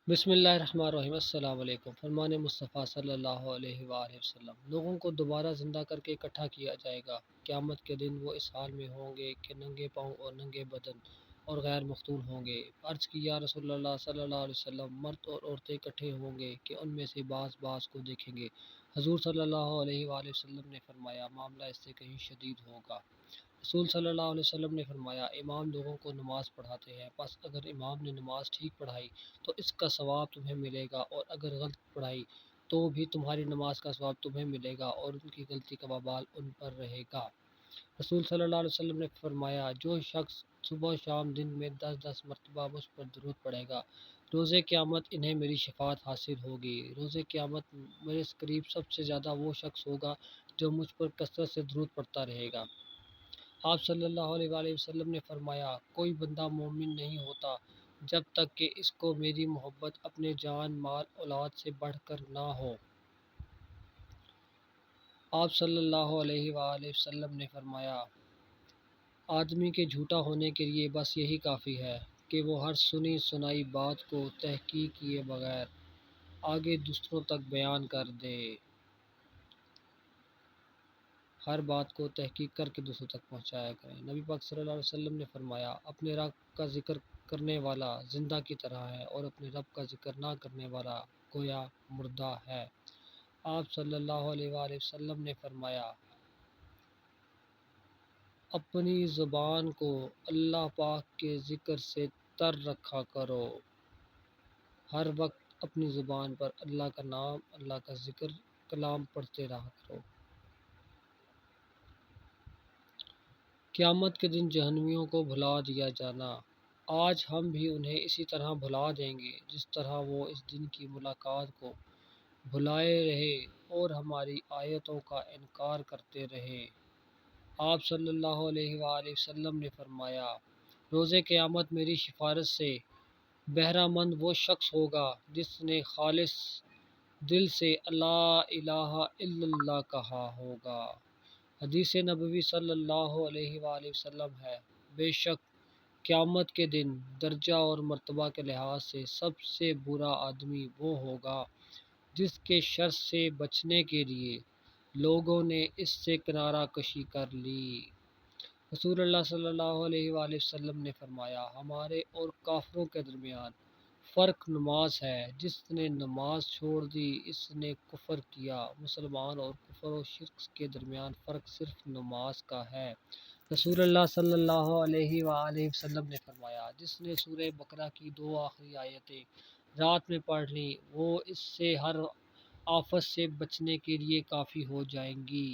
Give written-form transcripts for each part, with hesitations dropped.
بسم اللہ الرحمن الرحیم۔ السلام علیکم۔ فرمان مصطفیٰ صلی اللہ علیہ وآلہ وسلم، لوگوں کو دوبارہ زندہ کر کے اکٹھا کیا جائے گا۔ قیامت کے دن وہ اس حال میں ہوں گے کہ ننگے پاؤں اور ننگے بدن اور غیر مختون ہوں گے۔ عرض کی یا رسول اللہ صلی اللہ علیہ وسلم، مرد اور عورتیں اکٹھے ہوں گے کہ ان میں سے بعض کو دیکھیں گے۔ حضور صلی اللہ علیہ وآلہ وسلم نے فرمایا، معاملہ اس سے کہیں شدید ہوگا۔ رسول صلی اللہ علیہ وسلم نے فرمایا، امام لوگوں کو نماز پڑھاتے ہیں، پس اگر امام نے نماز ٹھیک پڑھائی تو اس کا ثواب تمہیں ملے گا، اور اگر غلط پڑھائی تو بھی تمہاری نماز کا ثواب تمہیں ملے گا، اور ان کی غلطی کا وبال ان پر رہے گا۔ رسول صلی اللہ علیہ وسلم نے فرمایا، جو شخص صبح و شام دن میں 10 مرتبہ مجھ پر درود پڑھے گا، روز قیامت انہیں میری شفاعت حاصل ہوگی۔ روز قیامت میرے قریب سب سے زیادہ وہ شخص ہوگا جو مجھ پر کثرت سے درود پڑھتا رہے گا۔ آپ صلی اللہ علیہ وآلہ وسلم نے فرمایا، کوئی بندہ مومن نہیں ہوتا جب تک کہ اس کو میری محبت اپنے جان مال اولاد سے بڑھ کر نہ ہو۔ آپ صلی اللہ علیہ وآلہ وسلم نے فرمایا، آدمی کے جھوٹا ہونے کے لیے بس یہی کافی ہے کہ وہ ہر سنی سنائی بات کو تحقیق کیے بغیر آگے دوسروں تک بیان کر دے۔ ہر بات کو تحقیق کر کے دوسروں تک پہنچایا کریں۔ نبی پاک صلی اللہ علیہ وسلم نے فرمایا، اپنے رب کا ذکر کرنے والا زندہ کی طرح ہے، اور اپنے رب کا ذکر نہ کرنے والا گویا مردہ ہے۔ آپ صلی اللہ علیہ وآلہ وسلم نے فرمایا، اپنی زبان کو اللہ پاک کے ذکر سے تر رکھا کرو۔ ہر وقت اپنی زبان پر اللہ کا نام، اللہ کا ذکر، کلام پڑھتے رہا کرو۔ قیامت کے دن جہنمیوں کو بھلا دیا جانا۔ آج ہم بھی انہیں اسی طرح بھلا دیں گے جس طرح وہ اس دن کی ملاقات کو بھلائے رہے اور ہماری آیتوں کا انکار کرتے رہے۔ آپ صلی اللہ علیہ وآلہ وسلم نے فرمایا، روز قیامت میری سفارش سے بہرہ مند وہ شخص ہوگا جس نے خالص دل سے لا الہ الا اللہ کہا ہوگا۔ حدیث نبوی صلی اللہ علیہ وآلہ وسلم ہے، بے شک قیامت کے دن درجہ اور مرتبہ کے لحاظ سے سب سے برا آدمی وہ ہوگا جس کے شر سے بچنے کے لیے لوگوں نے اس سے کنارہ کشی کر لی۔ رسول اللہ صلی اللہ علیہ وآلہ وسلم نے فرمایا، ہمارے اور کافروں کے درمیان فرق نماز ہے، جس نے نماز چھوڑ دی اس نے کفر کیا۔ مسلمان اور کفر و شرک کے درمیان فرق صرف نماز کا ہے۔ رسول اللہ صلی اللہ علیہ وآلہ وسلم نے فرمایا، جس نے سورہ بقرہ کی 2 آخری آیتیں رات میں پڑھ لیں وہ اس سے ہر آفت سے بچنے کے لیے کافی ہو جائیں گی۔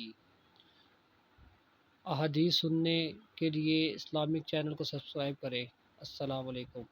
احادیث سننے کے لیے اسلامک چینل کو سبسکرائب کریں۔ السلام علیکم۔